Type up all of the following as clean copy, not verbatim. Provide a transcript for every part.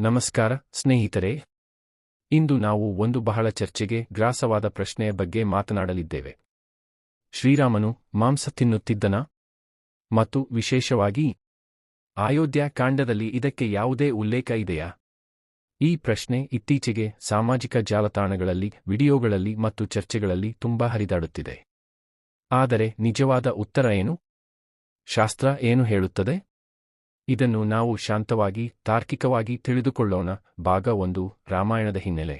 ನಮಸ್ಕಾರ ಸ್ನೇಹಿತರೆ, ಇಂದು ನಾವು ಒಂದು ಬಹಳ ಚರ್ಚೆಗೆ ಗ್ರಾಸವಾದ ಪ್ರಶ್ನೆಯ ಬಗ್ಗೆ ಮಾತನಾಡಲಿದ್ದೇವೆ. ಶ್ರೀರಾಮನು ಮಾಂಸ ತಿನ್ನುತ್ತಿದ್ದನಾ? ಮತ್ತು ವಿಶೇಷವಾಗಿ ಅಯೋಧ್ಯ ಕಾಂಡದಲ್ಲಿ ಇದಕ್ಕೆ ಯಾವುದೇ ಉಲ್ಲೇಖ ಇದೆಯಾ? ಈ ಪ್ರಶ್ನೆ ಇತ್ತೀಚೆಗೆ ಸಾಮಾಜಿಕ ಜಾಲತಾಣಗಳಲ್ಲಿ, ವಿಡಿಯೋಗಳಲ್ಲಿ ಮತ್ತು ಚರ್ಚೆಗಳಲ್ಲಿ ತುಂಬಾ ಹರಿದಾಡುತ್ತಿದೆ. ಆದರೆ ನಿಜವಾದ ಉತ್ತರ ಏನು? ಶಾಸ್ತ್ರ ಏನು ಹೇಳುತ್ತದೆ? ಇದನ್ನು ನಾವು ಶಾಂತವಾಗಿ, ತಾರ್ಕಿಕವಾಗಿ ತಿಳಿದುಕೊಳ್ಳೋಣ. ಭಾಗ 1. ರಾಮಾಯಣದ ಹಿನ್ನೆಲೆ.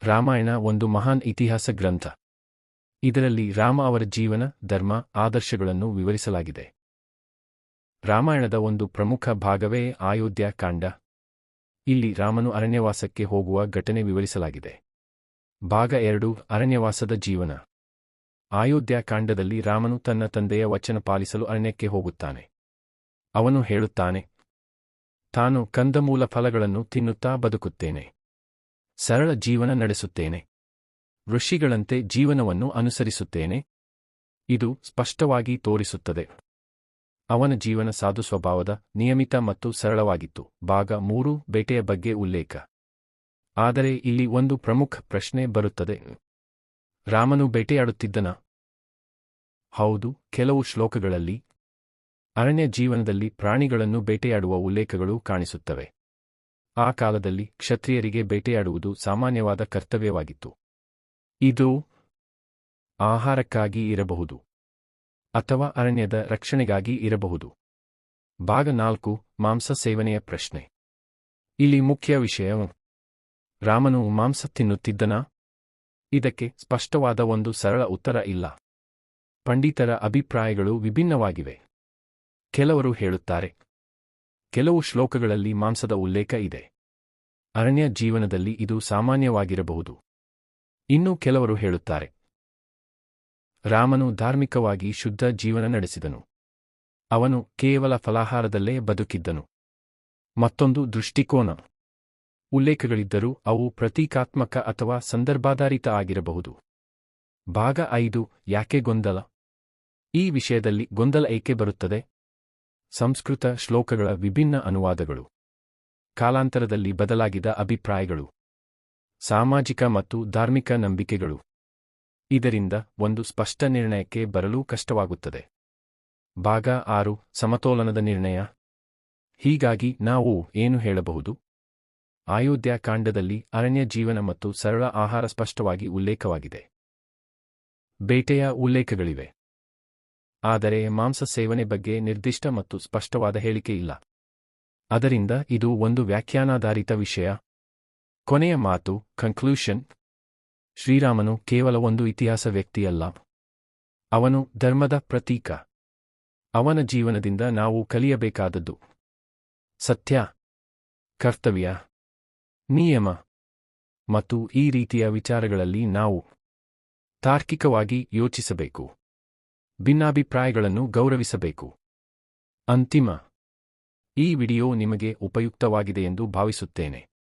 ರಾಮಾಯಣ ಒಂದು ಮಹಾನ್ ಇತಿಹಾಸ ಗ್ರಂಥ. ಇದರಲ್ಲಿ ರಾಮ ಅವರ ಜೀವನ, ಧರ್ಮ, ಆದರ್ಶಗಳನ್ನು ವಿವರಿಸಲಾಗಿದೆ. ರಾಮಾಯಣದ ಒಂದು ಪ್ರಮುಖ ಭಾಗವೇ ಅಯೋಧ್ಯ ಕಾಂಡ. ಇಲ್ಲಿ ರಾಮನು ಅರಣ್ಯವಾಸಕ್ಕೆ ಹೋಗುವ ಘಟನೆ ವಿವರಿಸಲಾಗಿದೆ. ಭಾಗ 2. ಅರಣ್ಯವಾಸದ ಜೀವನ. ಅಯೋಧ್ಯ ಕಾಂಡದಲ್ಲಿ ರಾಮನು ತನ್ನ ತಂದೆಯ ವಚನ ಪಾಲಿಸಲು ಅರಣ್ಯಕ್ಕೆ ಹೋಗುತ್ತಾನೆ. ಅವನು ಹೇಳುತ್ತಾನೆ, ತಾನು ಕಂದಮೂಲ ಫಲಗಳನ್ನು ತಿನ್ನುತ್ತಾ ಬದುಕುತ್ತೇನೆ. ಸರಳ ಜೀವನ ನಡೆಸುತ್ತೇನೆ. ಋಷಿಗಳಂತೆ ಜೀವನವನ್ನು ಅನುಸರಿಸುತ್ತೇನೆ. ಇದು ಸ್ಪಷ್ಟವಾಗಿ ತೋರಿಸುತ್ತದೆ ಅವನ ಜೀವನ ಸಾಧು ಸ್ವಭಾವದ, ನಿಯಮಿತ ಮತ್ತು ಸರಳವಾಗಿತ್ತು. ಭಾಗ 3. ಬೇಟೆಯ ಬಗ್ಗೆ ಉಲ್ಲೇಖ. ಆದರೆ ಇಲ್ಲಿ ಒಂದು ಪ್ರಮುಖ ಪ್ರಶ್ನೆ ಬರುತ್ತದೆ. ರಾಮನು ಬೇಟೆಯಾಡುತ್ತಿದ್ದನಾ? ಹೌದು, ಕೆಲವು ಶ್ಲೋಕಗಳಲ್ಲಿ ಅರಣ್ಯ ಜೀವನದಲ್ಲಿ ಪ್ರಾಣಿಗಳನ್ನು ಬೇಟೆಯಾಡುವ ಉಲ್ಲೇಖಗಳು ಕಾಣಿಸುತ್ತವೆ. ಆ ಕಾಲದಲ್ಲಿ ಕ್ಷತ್ರಿಯರಿಗೆ ಬೇಟೆಯಾಡುವುದು ಸಾಮಾನ್ಯವಾದ ಕರ್ತವ್ಯವಾಗಿತ್ತು. ಇದು ಆಹಾರಕ್ಕಾಗಿ ಇರಬಹುದು ಅಥವಾ ಅರಣ್ಯದ ರಕ್ಷಣೆಗಾಗಿ ಇರಬಹುದು. ಭಾಗ 4. ಮಾಂಸ ಸೇವನೆಯ ಪ್ರಶ್ನೆ. ಇಲ್ಲಿ ಮುಖ್ಯ ವಿಷಯ, ರಾಮನು ಮಾಂಸ ತಿನ್ನುತ್ತಿದ್ದನಾ? ಇದಕ್ಕೆ ಸ್ಪಷ್ಟವಾದ ಒಂದು ಸರಳ ಉತ್ತರ ಇಲ್ಲ. ಪಂಡಿತರ ಅಭಿಪ್ರಾಯಗಳು ವಿಭಿನ್ನವಾಗಿವೆ. ಕೆಲವರು ಹೇಳುತ್ತಾರೆ, ಕೆಲವು ಶ್ಲೋಕಗಳಲ್ಲಿ ಮಾಂಸದ ಉಲ್ಲೇಖ ಇದೆ. ಅರಣ್ಯ ಜೀವನದಲ್ಲಿ ಇದು ಸಾಮಾನ್ಯವಾಗಿರಬಹುದು. ಇನ್ನು ಕೆಲವರು ಹೇಳುತ್ತಾರೆ, ರಾಮನು ಧಾರ್ಮಿಕವಾಗಿ ಶುದ್ಧ ಜೀವನ ನಡೆಸಿದನು. ಅವನು ಕೇವಲ ಫಲಾಹಾರದಲ್ಲೇ ಬದುಕಿದ್ದನು. ಮತ್ತೊಂದು ದೃಷ್ಟಿಕೋನ. ಉಲ್ಲೇಖಗಳಿದ್ದರೂ ಅವು ಪ್ರತೀಕಾತ್ಮಕ ಅಥವಾ ಸಂದರ್ಭಾಧಾರಿತ ಆಗಿರಬಹುದು. ಭಾಗ 5. ಯಾಕೆ ಗೊಂದಲ? ಈ ವಿಷಯದಲ್ಲಿ ಗೊಂದಲ ಏಕೆ ಬರುತ್ತದೆ? ಸಂಸ್ಕೃತ ಶ್ಲೋಕಗಳ ವಿಭಿನ್ನ ಅನುವಾದಗಳು, ಕಾಲಾಂತರದಲ್ಲಿ ಬದಲಾಗಿದ ಅಭಿಪ್ರಾಯಗಳು, ಸಾಮಾಜಿಕ ಮತ್ತು ಧಾರ್ಮಿಕ ನಂಬಿಕೆಗಳು. ಇದರಿಂದ ಒಂದು ಸ್ಪಷ್ಟ ನಿರ್ಣಯಕ್ಕೆ ಬರಲು ಕಷ್ಟವಾಗುತ್ತದೆ. ಭಾಗ 6. ಸಮತೋಲನದ ನಿರ್ಣಯ. ಹೀಗಾಗಿ ನಾವು ಏನು ಹೇಳಬಹುದು? ಅಯೋಧ್ಯ ಕಾಂಡದಲ್ಲಿ ಅರಣ್ಯ ಜೀವನ ಮತ್ತು ಸರಳ ಆಹಾರ ಸ್ಪಷ್ಟವಾಗಿ ಉಲ್ಲೇಖವಾಗಿದೆ. ಬೇಟೆಯ ಉಲ್ಲೇಖಗಳಿವೆ. ಆದರೆ ಮಾಂಸ ಸೇವನೆ ಬಗ್ಗೆ ನಿರ್ದಿಷ್ಟ ಮತ್ತು ಸ್ಪಷ್ಟವಾದ ಹೇಳಿಕೆ ಇಲ್ಲ. ಅದರಿಂದ ಇದು ಒಂದು ವ್ಯಾಖ್ಯಾನಾಧಾರಿತ ವಿಷಯ. ಕೊನೆಯ ಮಾತು, ಕನ್ಕ್ಲೂಷನ್. ಶ್ರೀರಾಮನು ಕೇವಲ ಒಂದು ಇತಿಹಾಸ ವ್ಯಕ್ತಿಯಲ್ಲ. ಅವನು ಧರ್ಮದ ಪ್ರತೀಕ. ಅವನ ಜೀವನದಿಂದ ನಾವು ಕಲಿಯಬೇಕಾದದ್ದು ಸತ್ಯ, ಕರ್ತವ್ಯ, ನಿಯಮ ಮತ್ತು ಈ ರೀತಿಯ ವಿಚಾರಗಳಲ್ಲಿ ನಾವು ತಾರ್ಕಿಕವಾಗಿ ಯೋಚಿಸಬೇಕು. ಭಿನ್ನಾಭಿಪ್ರಾಯಗಳನ್ನು ಗೌರವಿಸಬೇಕು. ಅಂತಿಮ. ಈ ವಿಡಿಯೋ ನಿಮಗೆ ಉಪಯುಕ್ತವಾಗಿದೆಯೆಂದು ಭಾವಿಸುತ್ತೇನೆ.